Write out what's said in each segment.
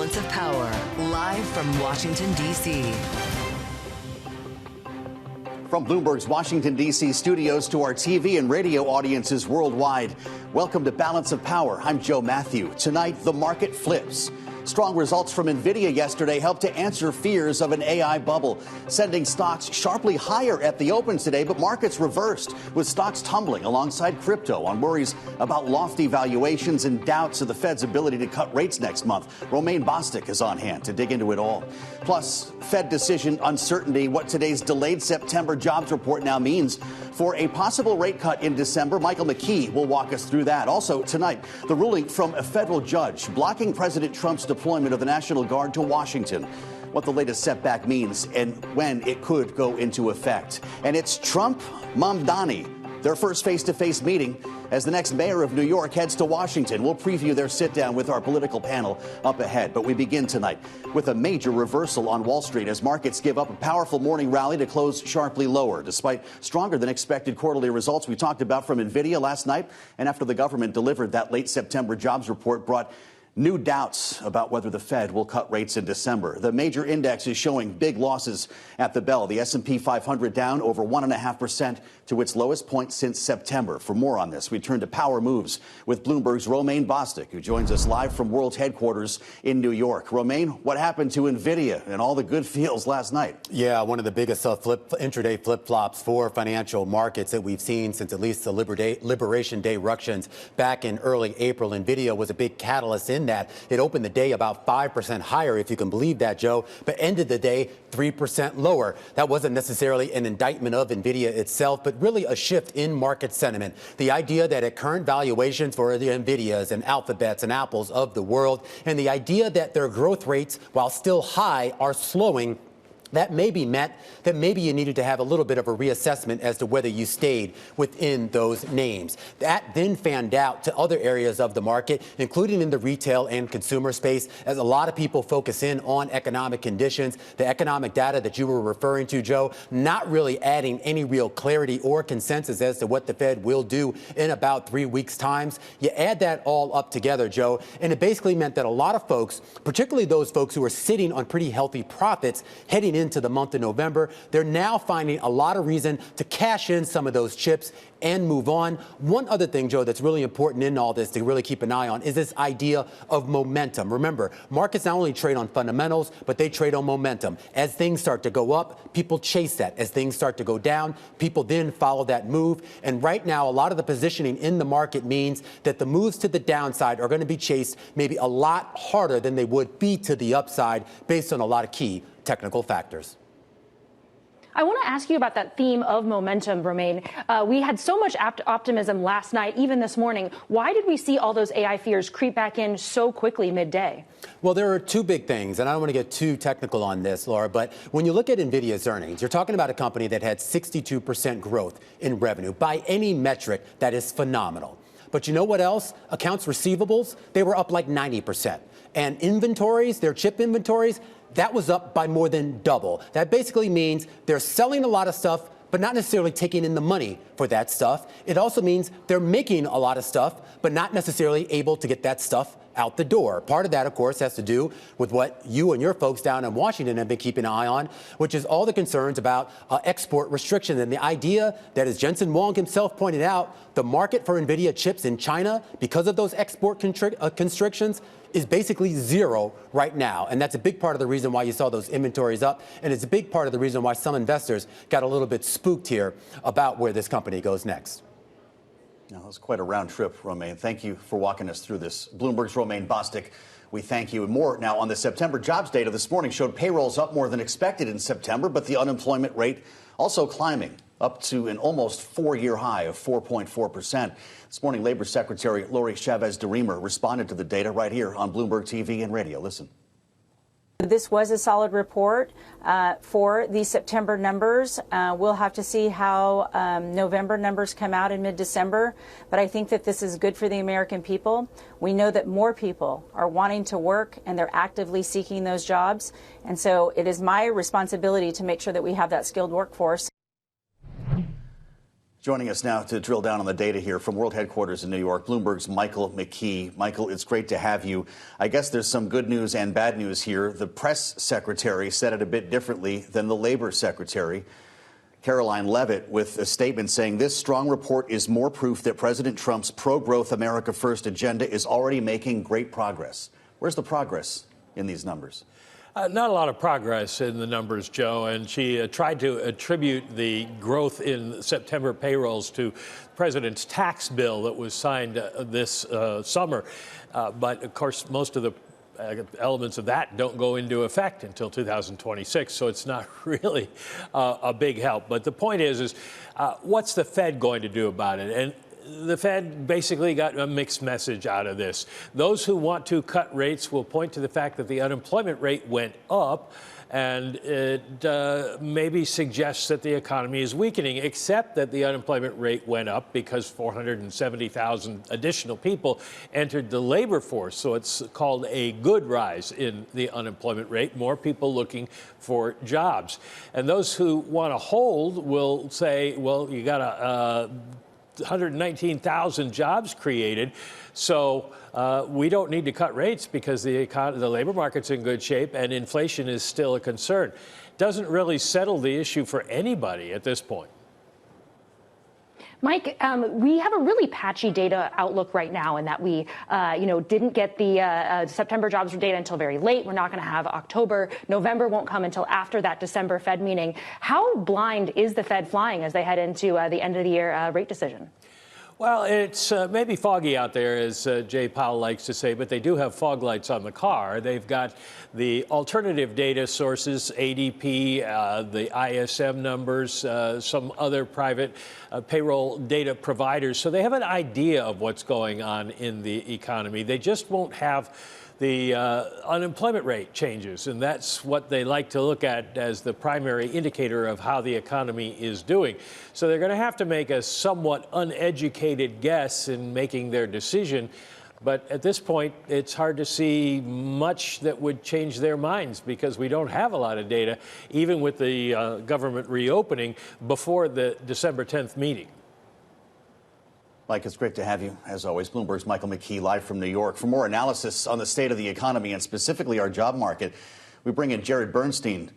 Balance of Power, live from Washington, D.C. From Bloomberg's Washington, D.C. studios to our TV and radio audiences worldwide, welcome to Balance of Power. I'm Joe Matthew. Tonight, the market flips. Strong results from NVIDIA yesterday helped to answer fears of an AI bubble, sending stocks sharply higher at the open today, but markets reversed, with stocks tumbling alongside crypto on worries about lofty valuations and doubts of the Fed's ability to cut rates next month. Romaine Bostick is on hand to dig into it all. Plus, Fed decision uncertainty, what today's delayed September jobs report now means for a possible rate cut in December. Michael McKee will walk us through that. Also tonight, the ruling from a federal judge blocking President Trump's deployment of the National Guard to Washington, what the latest setback means and when it could go into effect. And it's Trump, Mamdani, their first face-to-face meeting as the next mayor of New York heads to Washington. We'll preview their sit-down with our political panel up ahead. But we begin tonight with a major reversal on Wall Street as markets give up a powerful morning rally to close sharply lower, despite stronger than expected quarterly results we talked about from NVIDIA last night. And after the government delivered that late September jobs report brought new doubts about whether the Fed will cut rates in December. The major index is showing big losses at the bell. The S&P 500 down over 1.5% to its lowest point since September. For more on this, we turn to Power Moves with Bloomberg's Romaine Bostick, who joins us live from World's headquarters in New York. Romaine, what happened to NVIDIA and all the good feels last night? Yeah, one of the biggest intraday flip-flops for financial markets that we've seen since at least the Liberation Day ructions back in early April. NVIDIA was a big catalyst in that. It opened the day about 5% higher, if you can believe that, Joe, but ended the day 3% lower. That wasn't necessarily an indictment of NVIDIA itself, but really a shift in market sentiment. The idea that at current valuations for the NVIDIAs and Alphabets and Apples of the world, and the idea that their growth rates, while still high, are slowing, that maybe meant that maybe you needed to have a little bit of a reassessment as to whether you stayed within those names. That then fanned out to other areas of the market, including in the retail and consumer space, as a lot of people focus in on economic conditions. The economic data that you were referring to, Joe, not really adding any real clarity or consensus as to what the Fed will do in about 3 weeks' time. You add that all up together, Joe, and it basically meant that a lot of folks, particularly those folks who are sitting on pretty healthy profits heading into the month of November, they're now finding a lot of reason to cash in some of those chips and move on. One other thing, Joe, that's really important in all this to really keep an eye on is this idea of momentum. Remember, markets not only trade on fundamentals, but they trade on momentum. As things start to go up, people chase that. As things start to go down, people then follow that move. And right now, a lot of the positioning in the market means that the moves to the downside are going to be chased maybe a lot harder than they would be to the upside based on a lot of key technical factors. I want to ask you about that theme of momentum, Romaine. We had so much optimism last night, even this morning. Why did we see all those AI fears creep back in so quickly midday? Well, there are two big things, and I don't want to get too technical on this, Laura, but when you look at NVIDIA's earnings, you're talking about a company that had 62% growth in revenue. By any metric, that is phenomenal. But you know what else? Accounts receivables, they were up like 90%. And inventories, their chip inventories, that was up by more than double. That basically means they're selling a lot of stuff, but not necessarily taking in the money for that stuff. It also means they're making a lot of stuff, but not necessarily able to get that stuff out the door. Part of that, of course, has to do with what you and your folks down in Washington have been keeping an eye on, which is all the concerns about export restrictions and the idea that, as Jensen Huang himself pointed out, the market for NVIDIA chips in China, because of those export constrictions, is basically zero right now. And that's a big part of the reason why you saw those inventories up. And it's a big part of the reason why some investors got a little bit spooked here about where this company goes next. Now, that was quite a round trip, Romaine. Thank you for walking us through this. Bloomberg's Romaine Bostick, we thank you. And more now on the September jobs data this morning showed payrolls up more than expected in September, but the unemployment rate also climbing up to an almost four-year high of 4.4%. This morning, Labor Secretary Lori Chavez-DeRemer responded to the data right here on Bloomberg TV and radio. Listen. This was a solid report for the September numbers. We'll have to see how November numbers come out in mid-December. But I think that this is good for the American people. We know that more people are wanting to work and they're actively seeking those jobs. And so it is my responsibility to make sure that we have that skilled workforce. Joining us now to drill down on the data here from World Headquarters in New York, Bloomberg's Michael McKee. Michael, it's great to have you. I guess there's some good news and bad news here. The press secretary said it a bit differently than the labor secretary, Caroline Leavitt, with a statement saying this strong report is more proof that President Trump's pro-growth America First agenda is already making great progress. Where's the progress in these numbers? Not a lot of progress in the numbers, Joe, and she tried to attribute the growth in September payrolls to the president's tax bill that was signed this summer. But, of course, most of the elements of that don't go into effect until 2026, so it's not really a big help. But the point is what's the Fed going to do about it? And the Fed basically got a mixed message out of this. Those who want to cut rates will point to the fact that the unemployment rate went up, and it maybe suggests that the economy is weakening, except that the unemployment rate went up because 470,000 additional people entered the labor force. So it's called a good rise in the unemployment rate, more people looking for jobs. And those who want to hold will say, well, you got 119,000 jobs created, so we don't need to cut rates because the labor market's in good shape and inflation is still a concern. Doesn't really settle the issue for anybody at this point. Mike, we have a really patchy data outlook right now in that we, didn't get the September jobs data until very late. We're not going to have October. November won't come until after that December Fed meeting. How blind is the Fed flying as they head into the end of the year rate decision? Well, it's maybe foggy out there, as Jay Powell likes to say, but they do have fog lights on the car. They've got the alternative data sources, ADP, the ISM numbers, some other private payroll data providers. So they have an idea of what's going on in the economy. They just won't have the unemployment rate changes, and that's what they like to look at as the primary indicator of how the economy is doing. So they're going to have to make a somewhat uneducated guess in making their decision. But at this point, it's hard to see much that would change their minds because we don't have a lot of data, even with the government reopening before the December 10th meeting. Mike, it's great to have you, as always. Bloomberg's Michael McKee, live from New York. For more analysis on the state of the economy and specifically our job market, we bring in Jared Bernstein,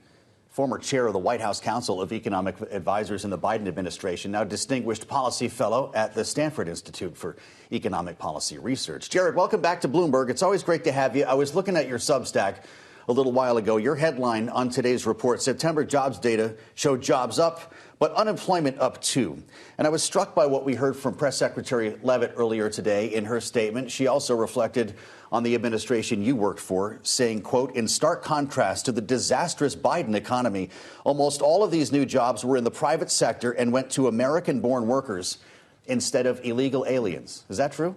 former chair of the White House Council of Economic Advisors in the Biden administration, now distinguished policy fellow at the Stanford Institute for Economic Policy Research. Jared, welcome back to Bloomberg. It's always great to have you. I was looking at your Substack a little while ago. Your headline on today's report, September jobs data showed jobs up, but unemployment up too. And I was struck by what we heard from Press Secretary Leavitt earlier today in her statement. She also reflected on the administration you worked for, saying, quote, in stark contrast to the disastrous Biden economy, almost all of these new jobs were in the private sector and went to American-born workers instead of illegal aliens. Is that true?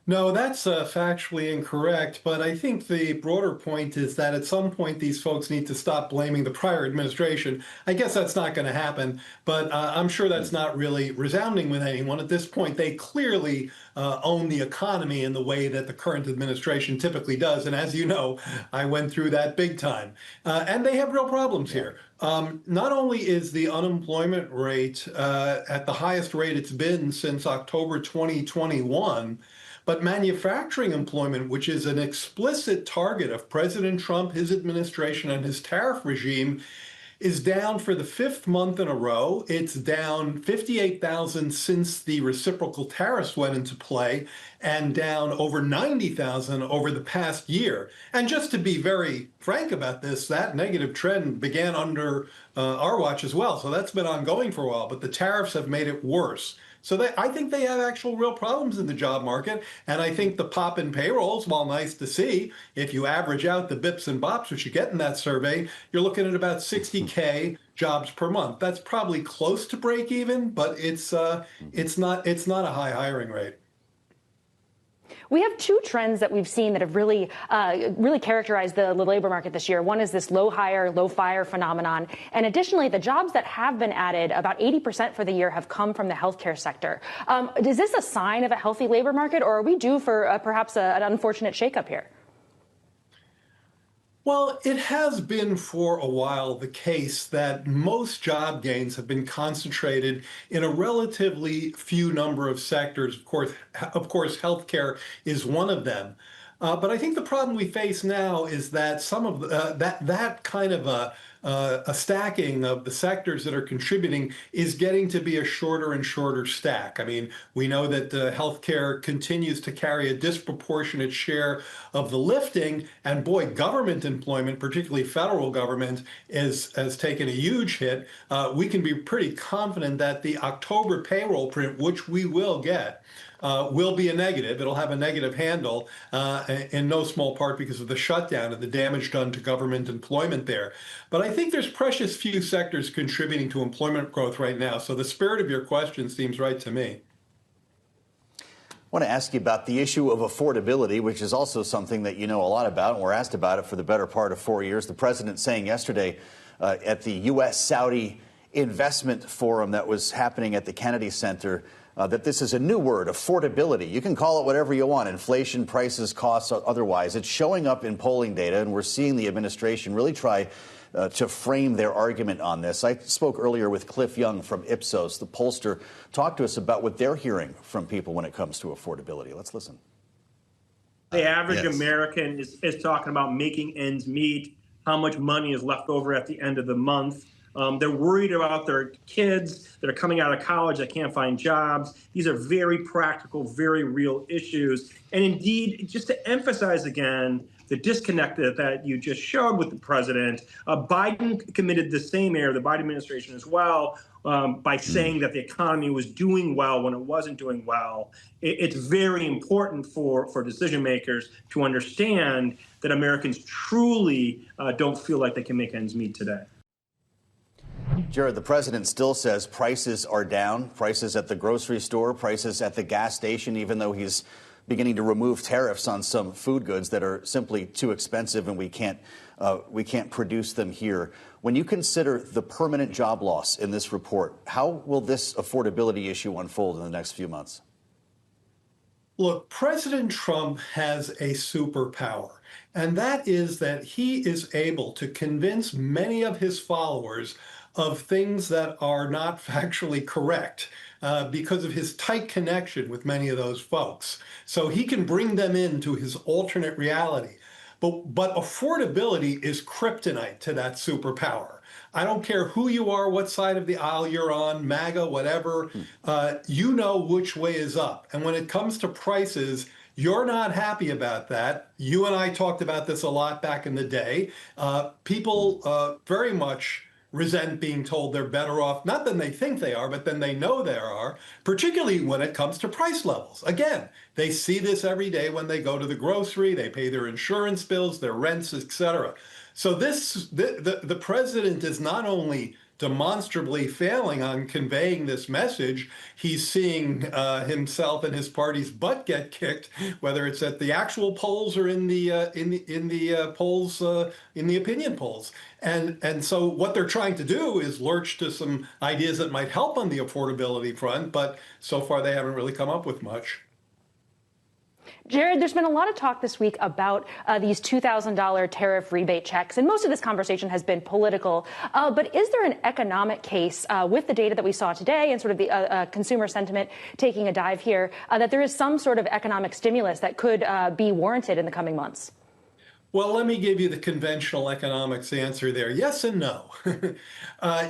No, that's factually incorrect. But I think the broader point is that at some point, these folks need to stop blaming the prior administration. I guess that's not going to happen, but I'm sure that's not really resounding with anyone. At this point, they clearly own the economy in the way that the current administration typically does. And as you know, I went through that big time. And they have real problems here. Not only is the unemployment rate at the highest rate it's been since October 2021, but manufacturing employment, which is an explicit target of President Trump, his administration, and his tariff regime, is down for the fifth month in a row. It's down 58,000 since the reciprocal tariffs went into play, and down over 90,000 over the past year. And just to be very frank about this, that negative trend began under our watch as well. So that's been ongoing for a while, but the tariffs have made it worse. So I think they have actual real problems in the job market. And I think the pop in payrolls, while nice to see, if you average out the bips and bops, which you get in that survey, you're looking at about 60K jobs per month. That's probably close to break even, but it's not a high hiring rate. We have two trends that we've seen that have really characterized the labor market this year. One is this low hire, low fire phenomenon. And additionally, the jobs that have been added, about 80% for the year, have come from the healthcare sector. Is this a sign of a healthy labor market, or are we due for perhaps an unfortunate shakeup here? Well, it has been for a while the case that most job gains have been concentrated in a relatively few number of sectors. Of course, healthcare is one of them. But I think the problem we face now is that some of that kind of a stacking of the sectors that are contributing is getting to be a shorter and shorter stack. I mean, we know that healthcare continues to carry a disproportionate share of the lifting, and boy, government employment, particularly federal government, has taken a huge hit. We can be pretty confident that the October payroll print, which we will get, will be a negative. It'll have a negative handle, in no small part because of the shutdown and the damage done to government employment there. But I think there's precious few sectors contributing to employment growth right now. So the spirit of your question seems right to me. I want to ask you about the issue of affordability, which is also something that you know a lot about, and we're asked about it for the better part of 4 years. The president saying yesterday at the U.S.-Saudi investment forum that was happening at the Kennedy Center that this is a new word, affordability. You can call it whatever you want, inflation, prices, costs, otherwise. It's showing up in polling data, and we're seeing the administration really try to frame their argument on this. I spoke earlier with Cliff Young from Ipsos, the pollster, talked to us about what they're hearing from people when it comes to affordability. Let's listen. The average American is talking about making ends meet, how much money is left over at the end of the month. They're worried about their kids that are coming out of college that can't find jobs. These are very practical, very real issues. And indeed, just to emphasize again, the disconnect that you just showed with the president, Biden committed the same error, the Biden administration as well, by saying that the economy was doing well when it wasn't doing well. It's very important for decision makers to understand that Americans truly don't feel like they can make ends meet today. Jared, the president still says prices are down, prices at the grocery store, prices at the gas station, even though he's beginning to remove tariffs on some food goods that are simply too expensive and we can't produce them here. When you consider the permanent job loss in this report, how will this affordability issue unfold in the next few months? Look, President Trump has a superpower, and that is that he is able to convince many of his followers of things that are not factually correct because of his tight connection with many of those folks. So he can bring them into his alternate reality. But affordability is kryptonite to that superpower. I don't care who you are, what side of the aisle you're on, MAGA, whatever, you know which way is up. And when it comes to prices, you're not happy about that. You and I talked about this a lot back in the day. People very much resent being told they're better off, not than they think they are, but than they know they are, particularly when it comes to price levels. Again, they see this every day when they go to the grocery, they pay their insurance bills, their rents, etc. So the president is not only demonstrably failing on conveying this message, he's seeing himself and his party's butt get kicked, whether it's at the actual polls or in the polls, in the opinion polls. And so what they're trying to do is lurch to some ideas that might help on the affordability front, but so far they haven't really come up with much. Jared, there's been a lot of talk this week about these $2,000 tariff rebate checks, and most of this conversation has been political. But is there an economic case with the data that we saw today and sort of the consumer sentiment taking a dive here that there is some sort of economic stimulus that could be warranted in the coming months? Well, let me give you the conventional economics answer there. Yes and no.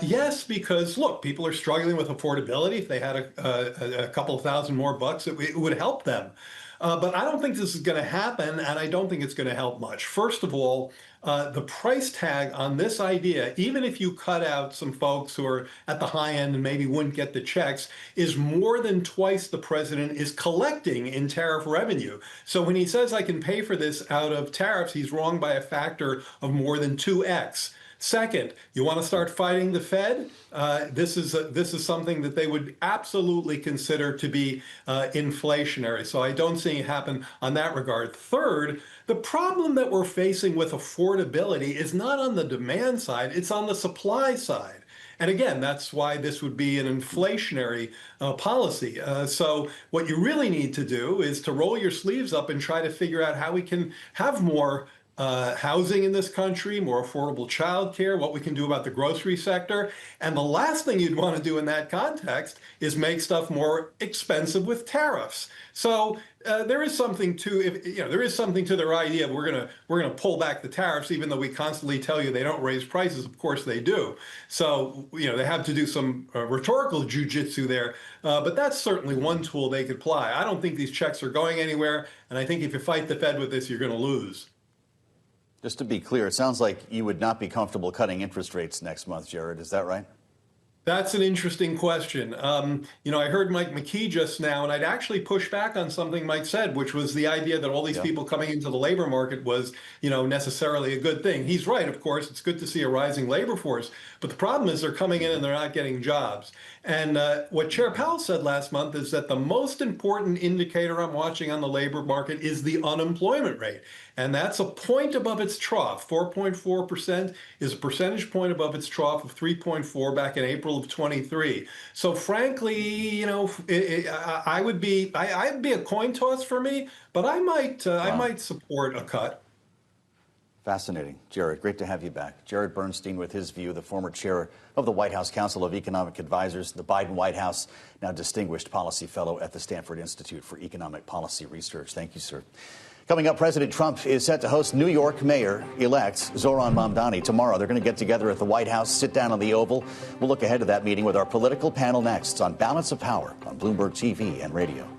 Yes, because, look, people are struggling with affordability. If they had a couple of thousand more bucks, it would help them. But I don't think this is going to happen, and I don't think it's going to help much. First of all, the price tag on this idea, even if you cut out some folks who are at the high end and maybe wouldn't get the checks, is more than twice the president is collecting in tariff revenue. So when he says I can pay for this out of tariffs, he's wrong by a factor of more than 2x. Second, you want to start fighting the Fed? This is something that they would absolutely consider to be inflationary. So I don't see it happen on that regard. Third, the problem that we're facing with affordability is not on the demand side, it's on the supply side. And again, that's why this would be an inflationary policy. So what you really need to do is to roll your sleeves up and try to figure out how we can have more housing in this country, more affordable childcare, what we can do about the grocery sector. And the last thing you'd want to do in that context is make stuff more expensive with tariffs. So there is something to, there is something to their idea of we're gonna pull back the tariffs, even though we constantly tell you they don't raise prices. Of course they do. So they have to do some rhetorical jujitsu there. But that's certainly one tool they could apply. I don't think these checks are going anywhere, and I think if you fight the Fed with this, you're going to lose. Just to be clear, it sounds like you would not be comfortable cutting interest rates next month, Jared. Is that right? That's an interesting question. I heard Mike McKee just now, and I'd actually push back on something Mike said, which was the idea that all these people coming into the labor market was, necessarily a good thing. He's right, of course. It's good to see a rising labor force. But the problem is they're coming in and they're not getting jobs. And what Chair Powell said last month is that the most important indicator I'm watching on the labor market is the unemployment rate. And that's a point above its trough. 4.4% is a percentage point above its trough of 3.4 back in April of 23. So frankly, I'd be a coin toss for me, but I might support a cut. Fascinating. Jared, great to have you back. Jared Bernstein with his view, the former chair of the White House Council of Economic Advisors, the Biden White House, now distinguished policy fellow at the Stanford Institute for Economic Policy Research. Thank you, sir. Coming up, President Trump is set to host New York Mayor-elect Zohran Mamdani tomorrow. They're going to get together at the White House, sit down on the Oval. We'll look ahead to that meeting with our political panel next on Balance of Power on Bloomberg TV and radio.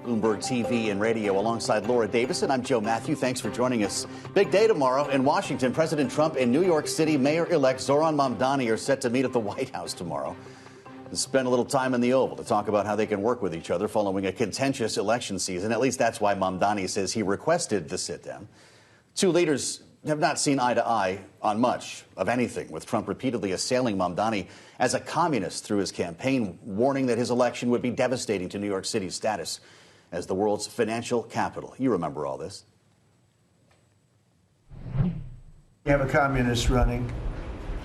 Bloomberg TV and radio alongside Laura Davison. I'm Joe Matthew. Thanks for joining us. Big day tomorrow in Washington. President Trump and New York City Mayor-elect Zohran Mamdani are set to meet at the White House tomorrow and spend a little time in the Oval to talk about how they can work with each other following a contentious election season. At least that's why Mamdani says he requested the sit-down. Two leaders have not seen eye to eye on much of anything, with Trump repeatedly assailing Mamdani as a communist through his campaign, warning that his election would be devastating to New York City's status as the world's financial capital. You remember all this. You have a communist running,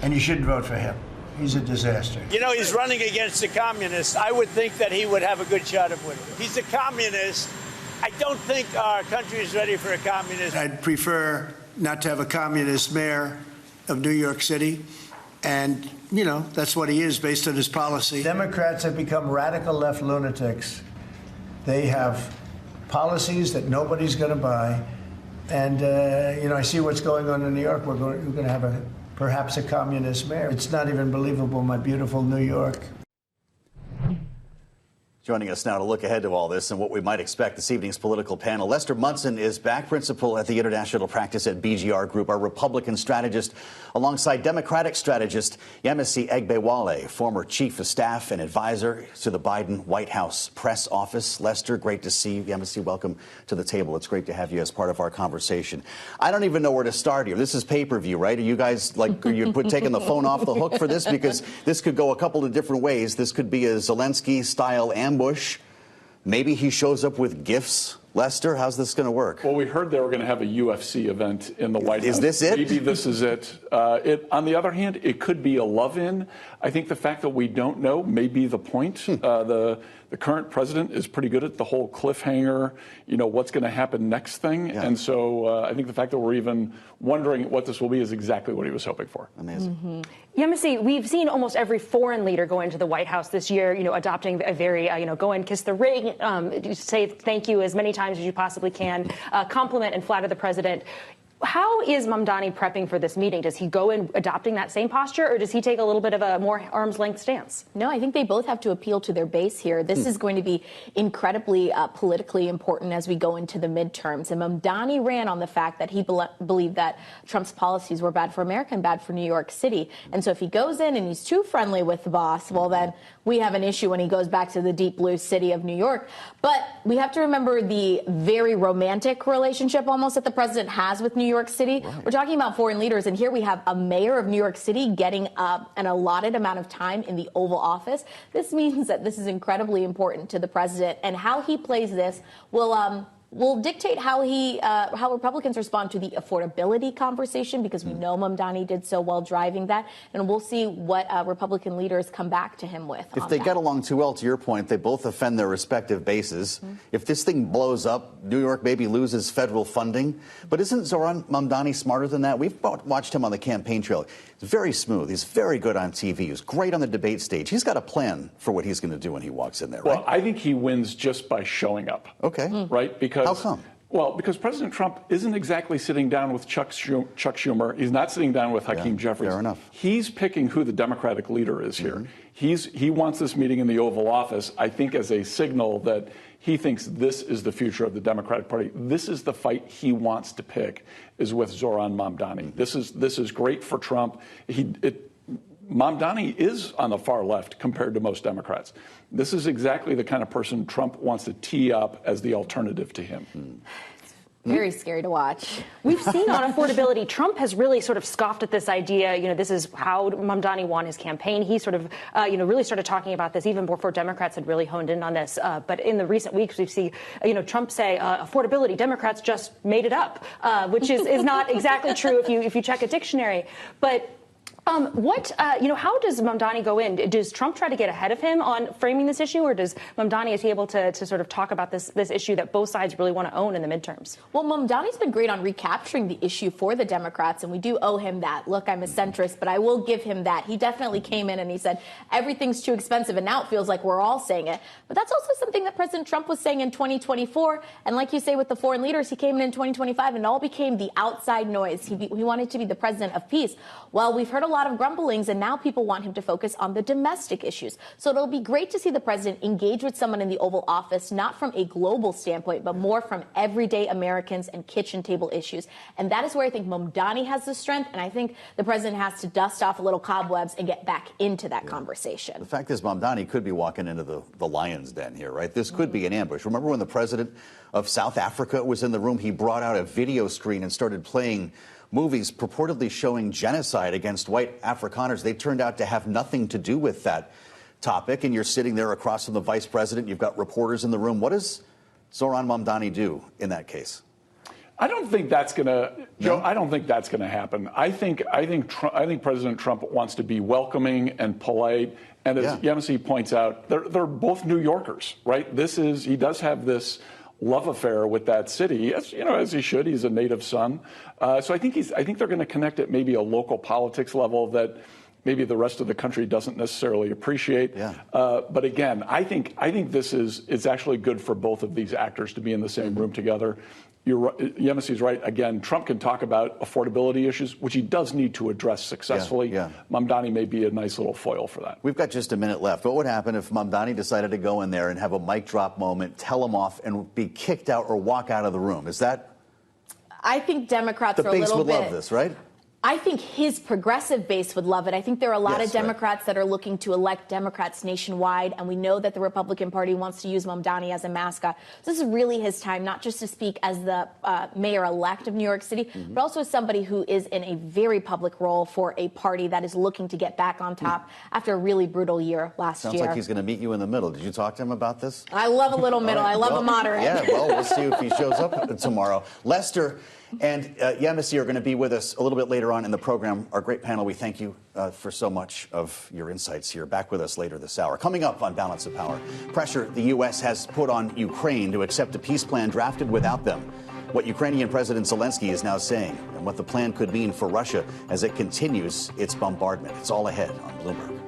and you shouldn't vote for him. He's a disaster. He's running against a communist. I would think that he would have a good shot of winning. He's a communist. I don't think our country is ready for a communist. I'd prefer not to have a communist mayor of New York City. And, that's what he is based on his policy. Democrats have become radical left lunatics. They have policies that nobody's going to buy. And, I see what's going on in New York. We're going to have perhaps a communist mayor. It's not even believable, my beautiful New York. Joining us now to look ahead to all this and what we might expect this evening's political panel. Lester Munson is back, principal at the international practice at BGR Group, our Republican strategist, alongside Democratic strategist Yemisi Egbewole, former chief of staff and advisor to the Biden White House press office. Lester, great to see you. Yemisi, welcome to the table. It's great to have you as part of our conversation. I don't even know where to start here. This is pay-per-view, right? Are you guys are you taking the phone off the hook for this? Because this could go a couple of different ways. This could be a Zelenskiy-style ambush. Maybe he shows up with gifts. Lester, how's this going to work? Well, we heard they were going to have a UFC event in the White House. Is this it? Maybe this is it. On the other hand, it could be a love-in. I think the fact that we don't know may be the point. The current president is pretty good at the whole cliffhanger, what's going to happen next thing. Yeah. And so I think the fact that we're even wondering what this will be is exactly what he was hoping for. Amazing. Yemisi, we've seen almost every foreign leader go into the White House this year, adopting a very, go and kiss the ring, say thank you as many times as you possibly can, compliment and flatter the president. How is Mamdani prepping for this meeting? Does he go in adopting that same posture, or does he take a little bit of a more arm's length stance? No, I think they both have to appeal to their base here. This is going to be incredibly politically important as we go into the midterms. And Mamdani ran on the fact that he believed that Trump's policies were bad for America and bad for New York City. And so if he goes in and he's too friendly with the boss, well, then we have an issue when he goes back to the deep blue city of New York. But we have to remember the very romantic relationship almost that the president has with New York City. Right. We're talking about foreign leaders, and here we have a mayor of New York City getting an allotted amount of time in the Oval Office. This means that this is incredibly important to the president, and how he plays this will will dictate how how Republicans respond to the affordability conversation, because we know Mamdani did so well driving that, and we'll see what Republican leaders come back to him with. If they get along too well, to your point, they both offend their respective bases. If this thing blows up, New York maybe loses federal funding. But isn't Zoran Mamdani smarter than that? We've watched him on the campaign trail. He's very smooth. He's very good on TV. He's great on the debate stage. He's got a plan for what he's going to do when he walks in there, right? Well, I think he wins just by showing up. Okay. Right? Because how come? Well, because President Trump isn't exactly sitting down with Chuck Schumer. He's not sitting down with Hakeem Jeffries. Fair enough. He's picking who the Democratic leader is here. He wants this meeting in the Oval Office, I think, as a signal that he thinks this is the future of the Democratic Party. This is the fight he wants to pick, is with Zoran Mamdani. This is great for Trump. Mamdani is on the far left compared to most Democrats. This is exactly the kind of person Trump wants to tee up as the alternative to him. Very scary to watch. We've seen on affordability, Trump has really sort of scoffed at this idea. You know, this is how Mamdani won his campaign. He sort of, really started talking about this even before Democrats had really honed in on this. But in the recent weeks, we've seen, Trump say affordability, Democrats just made it up, which is not exactly true if you check a dictionary. But how does Mamdani go in? Does Trump try to get ahead of him on framing this issue, or is he able to sort of talk about this issue that both sides really want to own in the midterms? Well, Mamdani's been great on recapturing the issue for the Democrats, and we do owe him that. Look, I'm a centrist, but I will give him that. He definitely came in and he said, everything's too expensive, and now it feels like we're all saying it. But that's also something that President Trump was saying in 2024, and like you say with the foreign leaders, he came in 2025, and it all became the outside noise. He wanted to be the president of peace. Well, we've heard a lot of grumblings, and now people want him to focus on the domestic issues. So it'll be great to see the president engage with someone in the Oval Office, not from a global standpoint, but more from everyday Americans and kitchen table issues. And that is where I think Mamdani has the strength, and I think the president has to dust off a little cobwebs and get back into that conversation. The fact is, Mamdani could be walking into the lion's den here, right? This could be an ambush. Remember when the president of South Africa was in the room? He brought out a video screen and started playing movies purportedly showing genocide against white Afrikaners. They turned out to have nothing to do with that topic. And you're sitting there across from the vice president. You've got reporters in the room. What does Zoran Mamdani do in that case? I don't think that's going to, Joe. I don't think that's going to happen. I think President Trump wants to be welcoming and polite. And as Yemisi points out, they're both New Yorkers, right? He does have this love affair with that city, as he should. He's a native son. So I think they're going to connect at maybe a local politics level that maybe the rest of the country doesn't necessarily appreciate. But again, I think it's actually good for both of these actors to be in the same room together. Yemisi's right. Again, Trump can talk about affordability issues, which he does need to address successfully. Mamdani may be a nice little foil for that. We've got just a minute left. What would happen if Mamdani decided to go in there and have a mic drop moment, tell him off, and be kicked out or walk out of the room? Is that? I think Democrats are a little bit. The base would love this, right? I think his progressive base would love it. I think there are a lot of Democrats that are looking to elect Democrats nationwide, and we know that the Republican Party wants to use Mamdani as a mascot. So this is really his time, not just to speak as the mayor-elect of New York City, but also as somebody who is in a very public role for a party that is looking to get back on top after a really brutal year last year. Sounds like he's going to meet you in the middle. Did you talk to him about this? I love a little middle. I love a moderate. Yeah, well, we'll see if he shows up tomorrow. Lester and Yemisi are going to be with us a little bit later on in the program. Our great panel, we thank you for so much of your insights here. Back with us later this hour. Coming up on Balance of Power, pressure the U.S. has put on Ukraine to accept a peace plan drafted without them. What Ukrainian President Zelenskiy is now saying, and what the plan could mean for Russia as it continues its bombardment. It's all ahead on Bloomberg.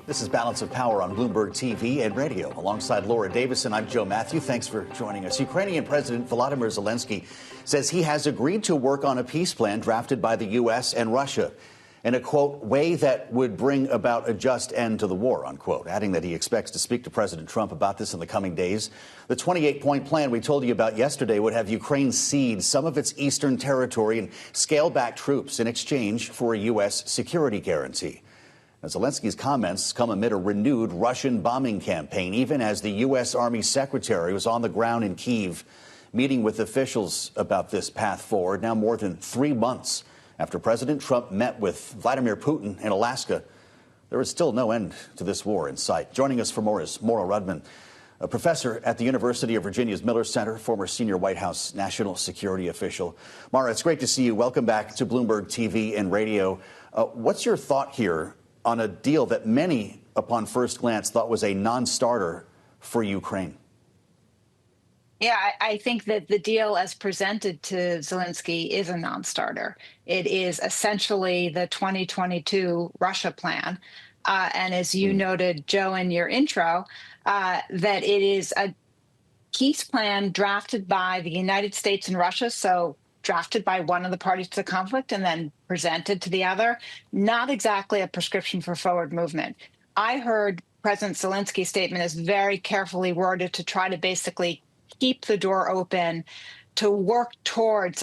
This is Balance of Power on Bloomberg TV and radio. Alongside Laura Davison, I'm Joe Matthew. Thanks for joining us. Ukrainian President Volodymyr Zelenskiy says he has agreed to work on a peace plan drafted by the U.S. and Russia in a, quote, way that would bring about a just end to the war, unquote, adding that he expects to speak to President Trump about this in the coming days. The 28-point plan we told you about yesterday would have Ukraine cede some of its eastern territory and scale back troops in exchange for a U.S. security guarantee. Now, Zelenskyy's comments come amid a renewed Russian bombing campaign, even as the U.S. Army Secretary was on the ground in Kyiv meeting with officials about this path forward now more than 3 months after President Trump met with Vladimir Putin in Alaska. There is still no end to this war in sight. Joining us for more is Maura Rudman, a professor at the University of Virginia's Miller Center, former senior White House national security official. Maura, it's great to see you. Welcome back to Bloomberg TV and radio. What's your thought here on a deal that many, upon first glance, thought was a non-starter for Ukraine? Yeah, I think that the deal as presented to Zelenskiy is a non-starter. It is essentially the 2022 Russia plan. And as you noted, Joe, in your intro, that it is a peace plan drafted by the United States and Russia, so drafted by one of the parties to the conflict and then presented to the other, not exactly a prescription for forward movement. I heard President Zelenskiy's statement is very carefully worded to try to basically keep the door open to work towards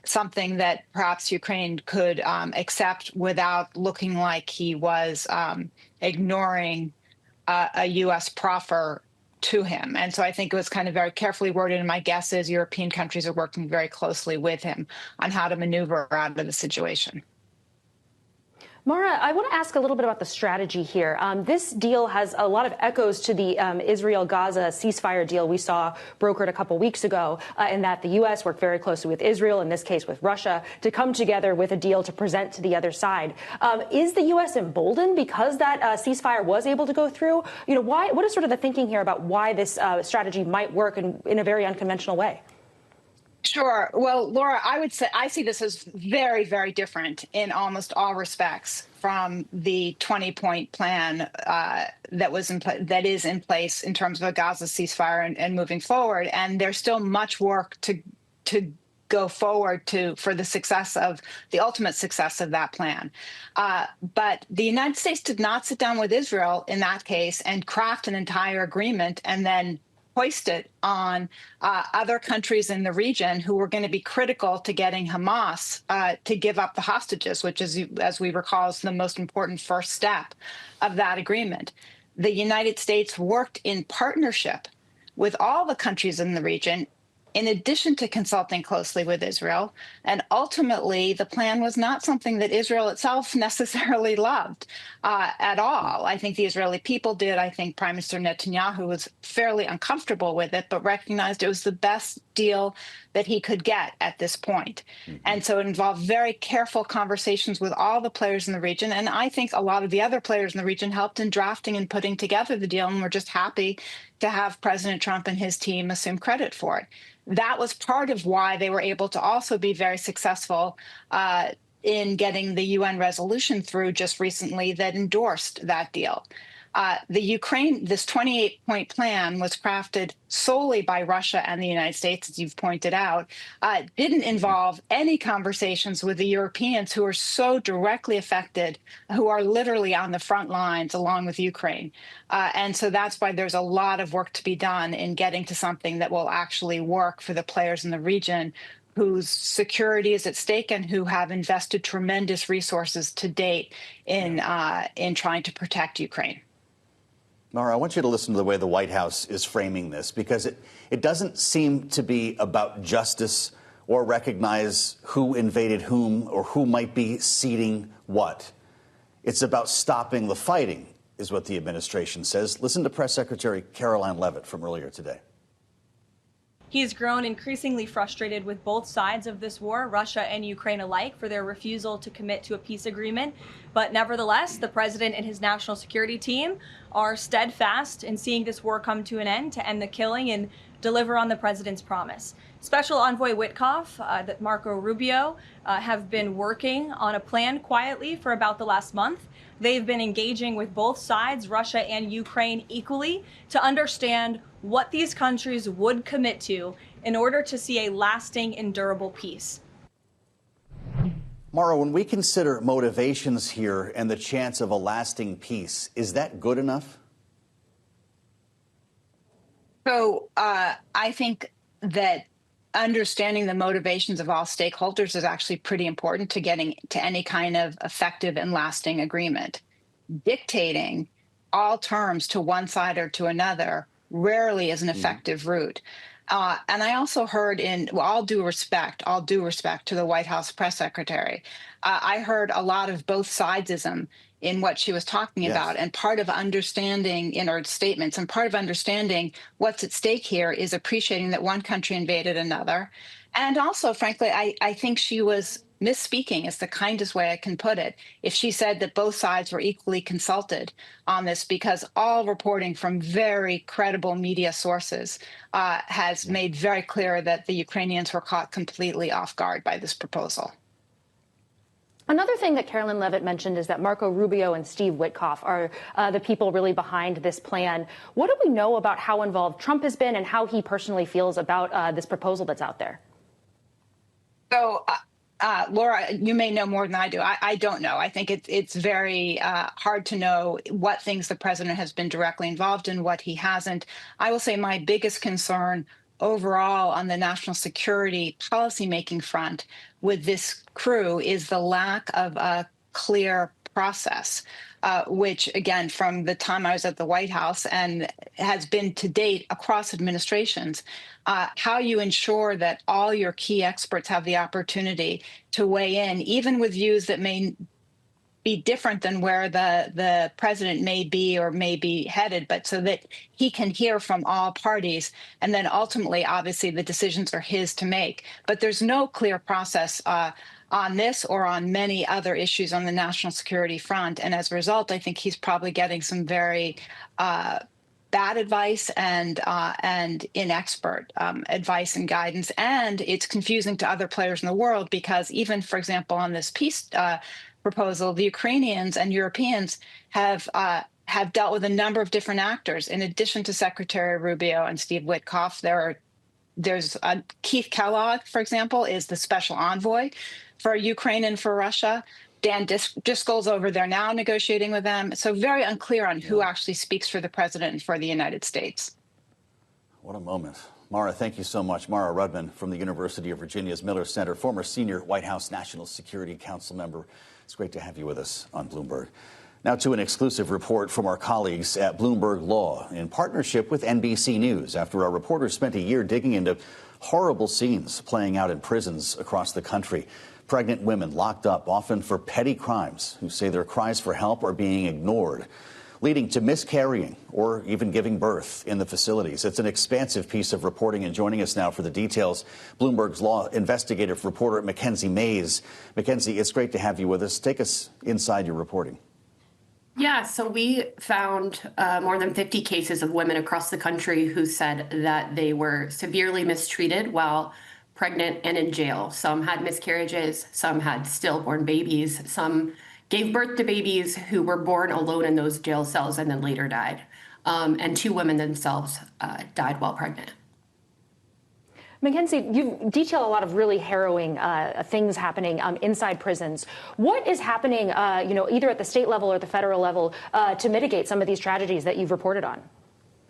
something that perhaps Ukraine could accept without looking like he was ignoring a U.S. proffer to him. And so I think it was kind of very carefully worded. And my guess is European countries are working very closely with him on how to maneuver out of the situation. Maura, I want to ask a little bit about the strategy here. This deal has a lot of echoes to the Israel-Gaza ceasefire deal we saw brokered a couple weeks ago, in that the U.S. worked very closely with Israel, in this case with Russia, to come together with a deal to present to the other side. Is the U.S. emboldened because that ceasefire was able to go through? You know, what is sort of the thinking here about why this strategy might work in a very unconventional way? Sure. Well, Laura, I would say I see this as very, very different in almost all respects from the 20-point plan that is in place in terms of a Gaza ceasefire and moving forward. And there's still much work to go forward for the ultimate success of that plan. But the United States did not sit down with Israel in that case and craft an entire agreement and then hoist it on other countries in the region who were going to be critical to getting Hamas to give up the hostages, which is, as we recall, is the most important first step of that agreement. The United States worked in partnership with all the countries in the region, in addition to consulting closely with Israel. And ultimately, the plan was not something that Israel itself necessarily loved at all. I think the Israeli people did. I think Prime Minister Netanyahu was fairly uncomfortable with it, but recognized it was the best deal that he could get at this point. And so it involved very careful conversations with all the players in the region. And I think a lot of the other players in the region helped in drafting and putting together the deal. And we're just happy to have President Trump and his team assume credit for it. That was part of why they were able to also be very successful in getting the UN resolution through just recently that endorsed that deal. This 28-point plan was crafted solely by Russia and the United States, as you've pointed out. Didn't involve any conversations with the Europeans who are so directly affected, who are literally on the front lines along with Ukraine. And so that's why there's a lot of work to be done in getting to something that will actually work for the players in the region whose security is at stake and who have invested tremendous resources to date in trying to protect Ukraine. Maura, I want you to listen to the way the White House is framing this, because it doesn't seem to be about justice or recognize who invaded whom or who might be ceding what. It's about stopping the fighting, is what the administration says. Listen to Press Secretary Caroline Leavitt from earlier today. He has grown increasingly frustrated with both sides of this war, Russia and Ukraine alike, for their refusal to commit to a peace agreement. But nevertheless, the president and his national security team are steadfast in seeing this war come to an end, to end the killing and deliver on the president's promise. Special Envoy Witkoff, Marco Rubio, have been working on a plan quietly for about the last month. They've been engaging with both sides, Russia and Ukraine, equally to understand what these countries would commit to in order to see a lasting and durable peace. Maura, when we consider motivations here and the chance of a lasting peace, is that good enough? So I think that understanding the motivations of all stakeholders is actually pretty important to getting to any kind of effective and lasting agreement. Dictating all terms to one side or to another rarely is an effective route. And I also heard all due respect to the White House press secretary, I heard a lot of both sidesism in what she was talking about. And part of understanding in her statements and part of understanding what's at stake here is appreciating that one country invaded another. And also, frankly, I think she was misspeaking is the kindest way I can put it if she said that both sides were equally consulted on this, because all reporting from very credible media sources has made very clear that the Ukrainians were caught completely off guard by this proposal. Another thing that Carolyn Levitt mentioned is that Marco Rubio and Steve Witkoff are the people really behind this plan. What do we know about how involved Trump has been and how he personally feels about this proposal that's out there? So, Laura, you may know more than I do. I don't know. I think it's very hard to know what things the president has been directly involved in, what he hasn't. I will say my biggest concern overall on the national security policymaking front with this crew is the lack of a clear process, which, again, from the time I was at the White House and has been to date across administrations, how you ensure that all your key experts have the opportunity to weigh in, even with views that may be different than where the president may be or may be headed, but so that he can hear from all parties. And then ultimately, obviously, the decisions are his to make. But there's no clear process on this or on many other issues on the national security front. And as a result, I think he's probably getting some very bad advice and inexpert advice and guidance. And it's confusing to other players in the world because even, for example, on this peace proposal, the Ukrainians and Europeans have dealt with a number of different actors. In addition to Secretary Rubio and Steve Witkoff, there's Keith Kellogg, for example, is the special envoy for Ukraine and for Russia. Dan Driscoll's over there now negotiating with them. So very unclear on who actually speaks for the president and for the United States. What a moment. Mara, thank you so much. Mara Rudman from the University of Virginia's Miller Center, former senior White House National Security Council member. It's great to have you with us on Bloomberg. Now to an exclusive report from our colleagues at Bloomberg Law in partnership with NBC News after our reporters spent a year digging into horrible scenes playing out in prisons across the country. Pregnant women locked up, often for petty crimes, who say their cries for help are being ignored, leading to miscarrying or even giving birth in the facilities. It's an expansive piece of reporting, and joining us now for the details, Bloomberg's law investigative reporter Mackenzie Mays. Mackenzie, it's great to have you with us. Take us inside your reporting. Yeah, so we found more than 50 cases of women across the country who said that they were severely mistreated while pregnant and in jail. Some had miscarriages, some had stillborn babies, some gave birth to babies who were born alone in those jail cells and then later died. And 2 women themselves died while pregnant. Mackenzie, you detail a lot of really harrowing things happening inside prisons. What is happening, either at the state level or the federal level to mitigate some of these tragedies that you've reported on?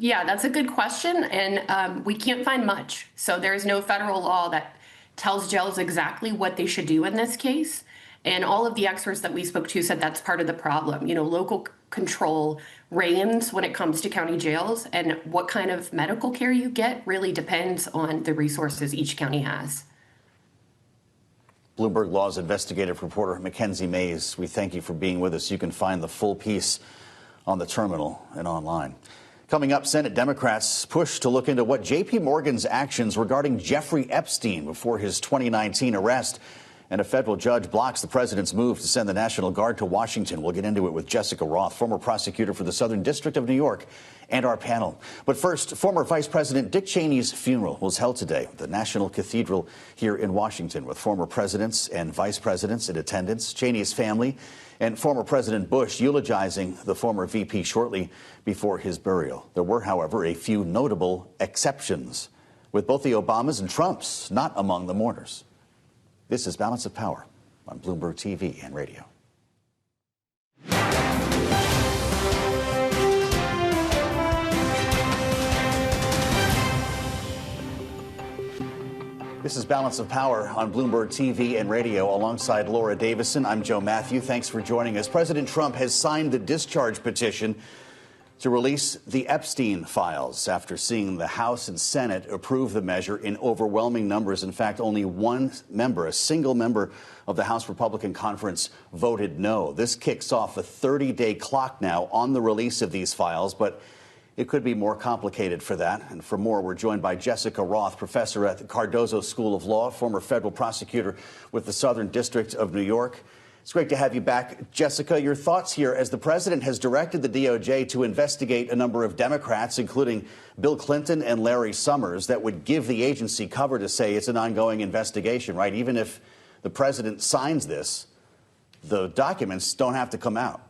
Yeah, that's a good question, and we can't find much. So there's no federal law that tells jails exactly what they should do in this case. And all of the experts that we spoke to said that's part of the problem. Local control reigns when it comes to county jails, and what kind of medical care you get really depends on the resources each county has. Bloomberg Law's investigative reporter Mackenzie Mays, we thank you for being with us. You can find the full piece on the terminal and online. Coming up, Senate Democrats push to look into what J.P. Morgan's actions regarding Jeffrey Epstein before his 2019 arrest. And a federal judge blocks the president's move to send the National Guard to Washington. We'll get into it with Jessica Roth, former prosecutor for the Southern District of New York, and our panel. But first, former Vice President Dick Cheney's funeral was held today at the National Cathedral here in Washington, with former presidents and vice presidents in attendance, Cheney's family, and former President Bush eulogizing the former VP shortly before his burial. There were, however, a few notable exceptions, with both the Obamas and Trumps not among the mourners. This is Balance of Power on Bloomberg TV and radio. This is Balance of Power on Bloomberg TV and radio alongside Laura Davison. I'm Joe Matthew. Thanks for joining us. President Trump has signed the discharge petition to release the Epstein files after seeing the House and Senate approve the measure in overwhelming numbers. In fact, only one member, a single member of the House Republican Conference, voted no. This kicks off a 30-day clock now on the release of these files, but it could be more complicated for that. And for more, we're joined by Jessica Roth, professor at the Cardozo School of Law, former federal prosecutor with the Southern District of New York. It's great to have you back. Jessica, your thoughts here as the president has directed the DOJ to investigate a number of Democrats, including Bill Clinton and Larry Summers, that would give the agency cover to say it's an ongoing investigation, right? Even if the president signs this, the documents don't have to come out.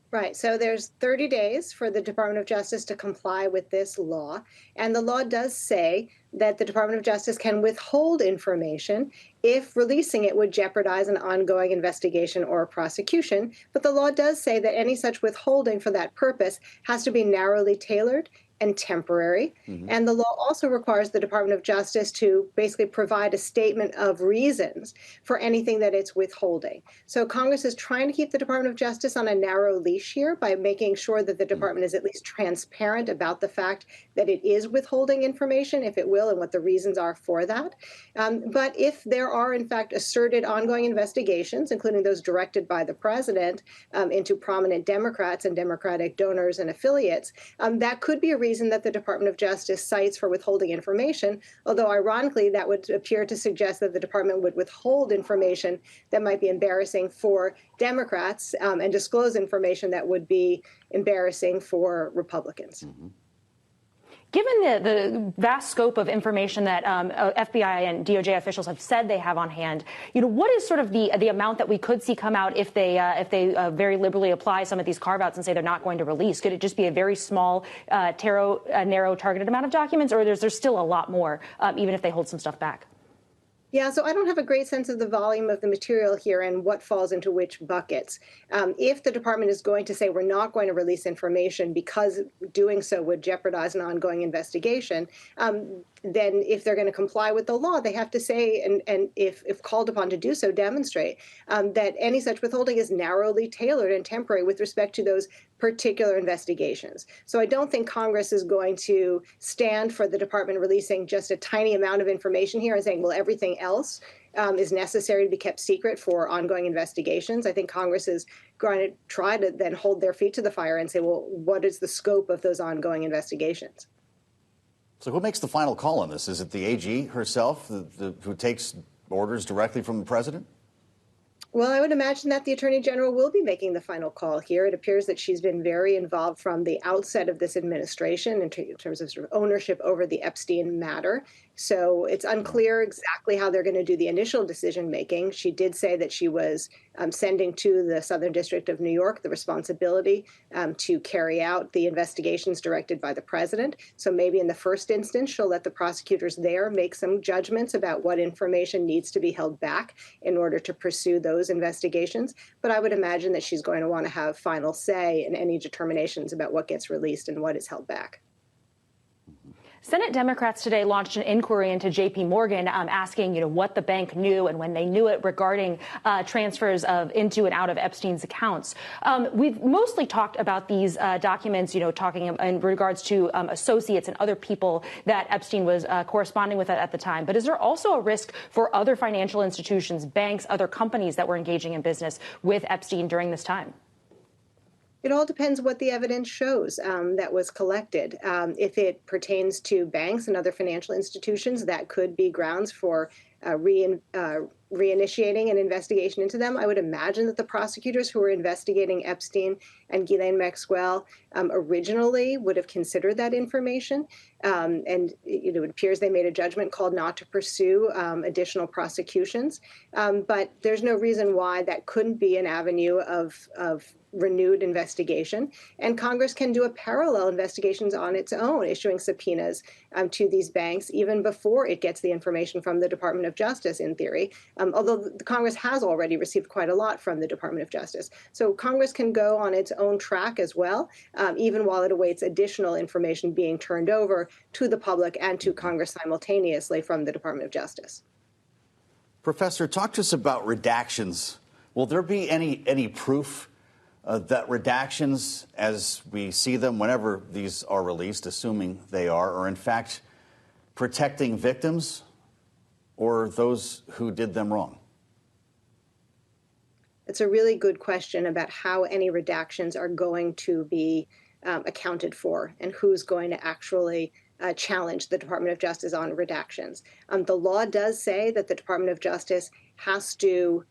Right. So there's 30 days for the Department of Justice to comply with this law. And the law does say that the Department of Justice can withhold information if releasing it would jeopardize an ongoing investigation or a prosecution. But the law does say that any such withholding for that purpose has to be narrowly tailored and temporary. And the law also requires the Department of Justice to basically provide a statement of reasons for anything that it's withholding. So Congress is trying to keep the Department of Justice on a narrow leash here by making sure that the department is at least transparent about the fact that it is withholding information, if it will, and what the reasons are for that. But if there are, in fact, asserted ongoing investigations, including those directed by the president into prominent Democrats and Democratic donors and affiliates, that could be a reason that the Department of Justice cites for withholding information, although ironically that would appear to suggest that the department would withhold information that might be embarrassing for Democrats and disclose information that would be embarrassing for Republicans. Given the vast scope of information that FBI and DOJ officials have said they have on hand, what is sort of the amount that we could see come out if they very liberally apply some of these carve-outs and say they're not going to release? Could it just be a very small, narrow, targeted amount of documents, or is there still a lot more, even if they hold some stuff back? Yeah, so I don't have a great sense of the volume of the material here and what falls into which buckets. If the department is going to say we're not going to release information because doing so would jeopardize an ongoing investigation, then if they're going to comply with the law, they have to say, and if called upon to do so, demonstrate that any such withholding is narrowly tailored and temporary with respect to those particular investigations. So I don't think Congress is going to stand for the department releasing just a tiny amount of information here and saying, well, everything else is necessary to be kept secret for ongoing investigations. I think Congress is going to try to then hold their feet to the fire and say, well, what is the scope of those ongoing investigations? So who makes the final call on this? Is it the AG herself who takes orders directly from the president? Well, I would imagine that the Attorney General will be making the final call here. It appears that she's been very involved from the outset of this administration in terms of sort of ownership over the Epstein matter. So it's unclear exactly how they're going to do the initial decision making. She did say that she was sending to the Southern District of New York the responsibility to carry out the investigations directed by the president. So maybe in the first instance, she'll let the prosecutors there make some judgments about what information needs to be held back in order to pursue those investigations. But I would imagine that she's going to want to have final say in any determinations about what gets released and what is held back. Senate Democrats today launched an inquiry into J.P. Morgan, asking, what the bank knew and when they knew it regarding transfers into and out of Epstein's accounts. We've mostly talked about these documents, talking in regards to associates and other people that Epstein was corresponding with at the time. But is there also a risk for other financial institutions, banks, other companies that were engaging in business with Epstein during this time? It all depends what the evidence shows that was collected. If it pertains to banks and other financial institutions, that could be grounds for reinitiating an investigation into them. I would imagine that the prosecutors who were investigating Epstein and Ghislaine Maxwell originally would have considered that information. And it appears they made a judgment called not to pursue additional prosecutions. But there's no reason why that couldn't be an avenue of renewed investigation. And Congress can do a parallel investigations on its own, issuing subpoenas to these banks even before it gets the information from the Department of Justice, in theory, although the Congress has already received quite a lot from the Department of Justice. So Congress can go on its own track as well, even while it awaits additional information being turned over to the public and to Congress simultaneously from the Department of Justice. Professor, talk to us about redactions. Will there be any proof that redactions, as we see them whenever these are released, assuming they are in fact protecting victims or those who did them wrong? It's a really good question about how any redactions are going to be accounted for and who's going to actually challenge the Department of Justice on redactions. The law does say that the Department of Justice has to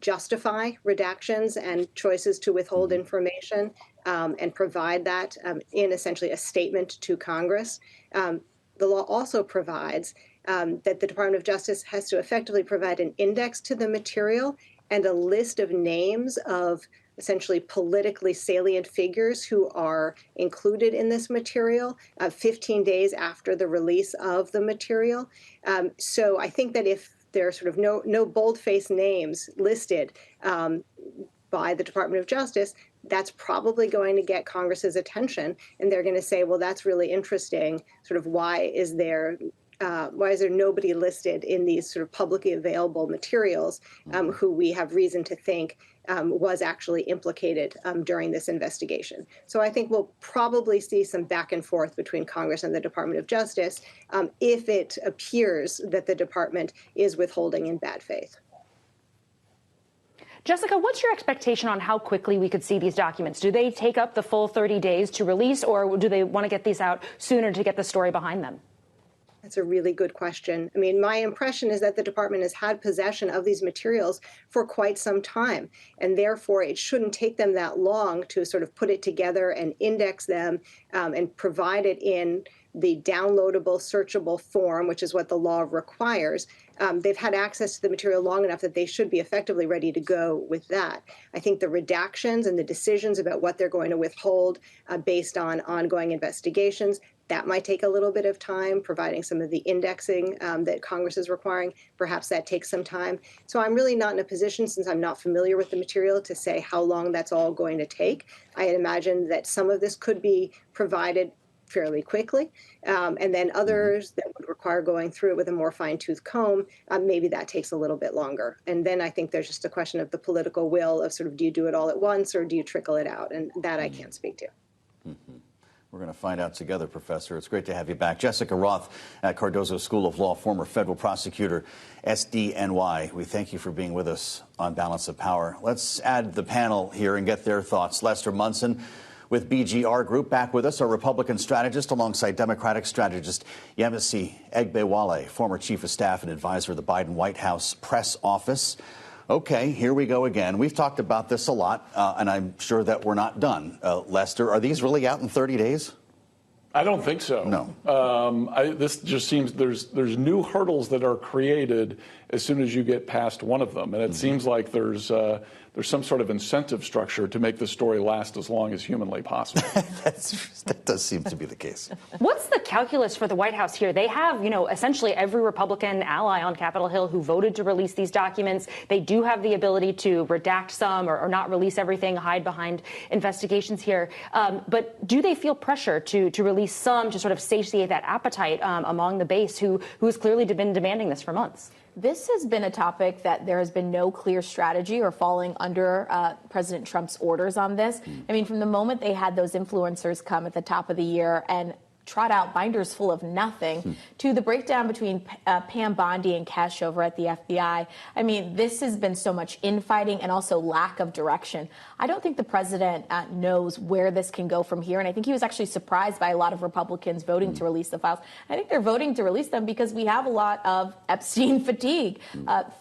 justify redactions and choices to withhold information and provide that in essentially a statement to Congress. The law also provides that the Department of Justice has to effectively provide an index to the material and a list of names of essentially politically salient figures who are included in this material 15 days after the release of the material. So I think that if there are sort of no bold-faced names listed by the Department of Justice, that's probably going to get Congress's attention, and they're going to say, well, that's really interesting. Sort of why is there nobody listed in these sort of publicly available materials who we have reason to think was actually implicated during this investigation? So I think we'll probably see some back and forth between Congress and the Department of Justice if it appears that the department is withholding in bad faith. Jessica, what's your expectation on how quickly we could see these documents? Do they take up the full 30 days to release, or do they want to get these out sooner to get the story behind them? That's a really good question. I mean, my impression is that the department has had possession of these materials for quite some time, and therefore it shouldn't take them that long to sort of put it together and index them and provide it in the downloadable, searchable form, which is what the law requires. They've had access to the material long enough that they should be effectively ready to go with that. I think the redactions and the decisions about what they're going to withhold based on ongoing investigations, that might take a little bit of time, providing some of the indexing that Congress is requiring. Perhaps that takes some time. So I'm really not in a position, since I'm not familiar with the material, to say how long that's all going to take. I had imagined that some of this could be provided fairly quickly, and then others that would require going through it with a more fine-tooth comb, maybe that takes a little bit longer. And then I think there's just a question of the political will of sort of, do you do it all at once or do you trickle it out? And that I can't speak to. We're going to find out together, Professor. It's great to have you back. Jessica Roth at Cardozo School of Law, former federal prosecutor, SDNY. We thank you for being with us on Balance of Power. Let's add the panel here and get their thoughts. Lester Munson with BGR Group back with us, our Republican strategist, alongside Democratic strategist Yemisi Egbewole, former chief of staff and advisor of the Biden White House press office. Okay, here we go again. We've talked about this a lot, and I'm sure that we're not done. Lester, are these really out in 30 days? I don't think so. No. This just seems there's new hurdles that are created as soon as you get past one of them, and it seems like there's some sort of incentive structure to make the story last as long as humanly possible. That does seem to be the case. What's the calculus for the White House here? They have, essentially every Republican ally on Capitol Hill who voted to release these documents. They do have the ability to redact some or not release everything, hide behind investigations here. But do they feel pressure to release some to sort of satiate that appetite among the base who has clearly been demanding this for months? This has been a topic that there has been no clear strategy or falling under President Trump's orders on this. I mean, from the moment they had those influencers come at the top of the year and trot out binders full of nothing to the breakdown between Pam Bondi and Cash over at the FBI. I mean, this has been so much infighting and also lack of direction. I don't think the president knows where this can go from here. And I think he was actually surprised by a lot of Republicans voting to release the files. I think they're voting to release them because we have a lot of Epstein fatigue.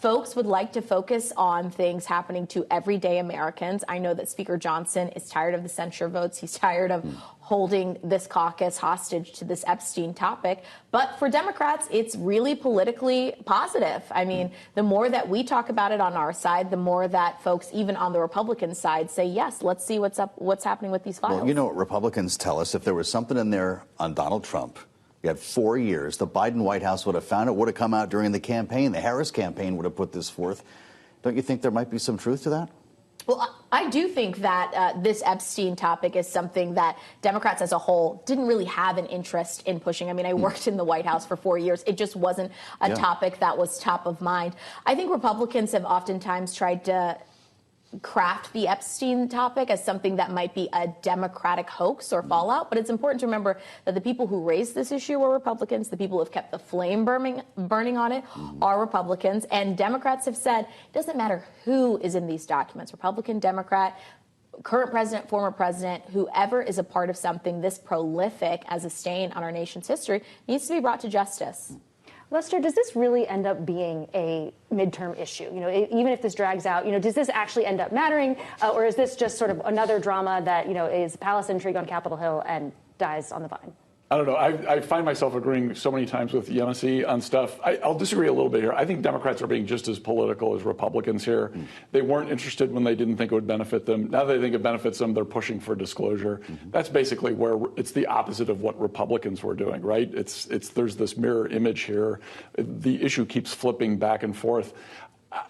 Folks would like to focus on things happening to everyday Americans. I know that Speaker Johnson is tired of the censure votes. He's tired of holding this caucus hostage to this Epstein topic. But for Democrats, it's really politically positive. I mean, the more that we talk about it on our side, the more that folks, even on the Republican side, say, yes, let's see what's happening with these files. Well, you know what Republicans tell us? If there was something in there on Donald Trump, you had 4 years, the Biden White House would have found it, would have come out during the campaign. The Harris campaign would have put this forth. Don't you think there might be some truth to that? Well, I do think that this Epstein topic is something that Democrats as a whole didn't really have an interest in pushing. I mean, I worked in the White House for 4 years. It just wasn't a topic that was top of mind. I think Republicans have oftentimes tried to craft the Epstein topic as something that might be a Democratic hoax or fallout, but it's important to remember that the people who raised this issue were Republicans. The people who have kept the flame burning on it are Republicans, and Democrats have said it doesn't matter who is in these documents, Republican, Democrat, current president, former president, whoever is a part of something this prolific as a stain on our nation's history needs to be brought to justice. Lester, does this really end up being a midterm issue? You know, even if this drags out, you know, does this actually end up mattering, or is this just sort of another drama that, you know, is palace intrigue on Capitol Hill and dies on the vine? I don't know. I find myself agreeing so many times with Yemisi on stuff. I'll disagree a little bit here. I think Democrats are being just as political as Republicans here. They weren't interested when they didn't think it would benefit them. Now they think it benefits them, they're pushing for disclosure. That's basically where it's the opposite of what Republicans were doing, right? There's this mirror image here. The issue keeps flipping back and forth.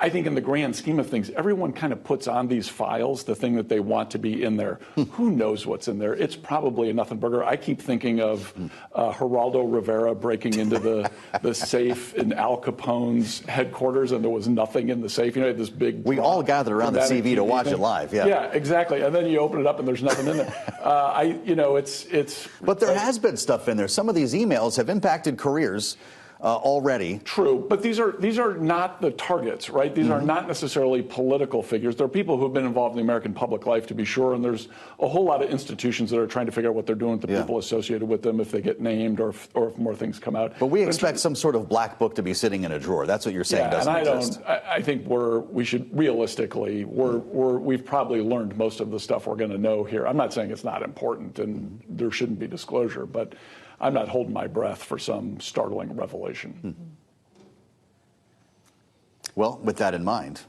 I think in the grand scheme of things, everyone kind of puts on these files the thing that they want to be in there. Who knows what's in there? It's probably a nothing burger. I keep thinking of Geraldo Rivera breaking into the safe in Al Capone's headquarters, and there was nothing in the safe. You know, this big. We all gather around the TV to watch it live. Yeah. Yeah, exactly. And then you open it up, and there's nothing in there. It's. But there has been stuff in there. Some of these emails have impacted careers. Already. True, but these are not the targets, right? These are not necessarily political figures. There are people who have been involved in the American public life, to be sure, and there's a whole lot of institutions that are trying to figure out what they're doing with the people associated with them, if they get named or if more things come out. But we expect some sort of black book to be sitting in a drawer. That's what you're saying doesn't exist. I think we should realistically, we've probably learned most of the stuff we're going to know here. I'm not saying it's not important and there shouldn't be disclosure, but I'm not holding my breath for some startling revelation. Well, with that in mind,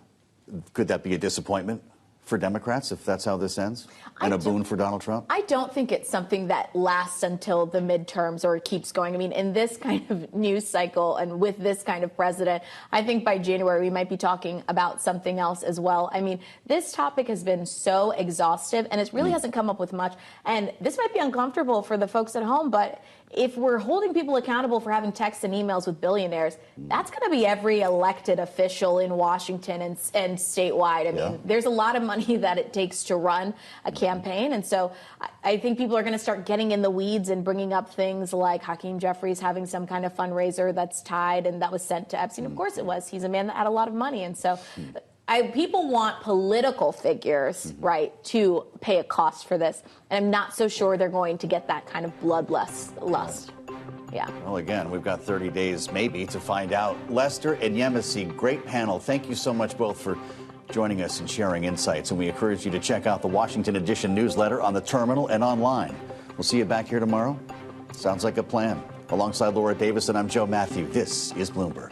could that be a disappointment for Democrats if that's how this ends? And a boon for Donald Trump? I don't think it's something that lasts until the midterms or keeps going. I mean, in this kind of news cycle and with this kind of president, I think by January we might be talking about something else as well. I mean, this topic has been so exhaustive and it really hasn't come up with much. And this might be uncomfortable for the folks at home, but if we're holding people accountable for having texts and emails with billionaires, that's going to be every elected official in Washington and statewide. I mean, there's a lot of money that it takes to run a campaign. And so I think people are going to start getting in the weeds and bringing up things like Hakeem Jeffries having some kind of fundraiser that's tied and that was sent to Epstein. Of course it was. He's a man that had a lot of money. And so people want political figures, right, to pay a cost for this. And I'm not so sure they're going to get that kind of bloodlust. Yeah. Well, again, we've got 30 days maybe to find out. Lester and Yemisi, great panel. Thank you so much both for joining us and sharing insights. And we encourage you to check out the Washington Edition newsletter on the terminal and online. We'll see you back here tomorrow. Sounds like a plan. Alongside Laura Davison, I'm Joe Matthew. This is Bloomberg.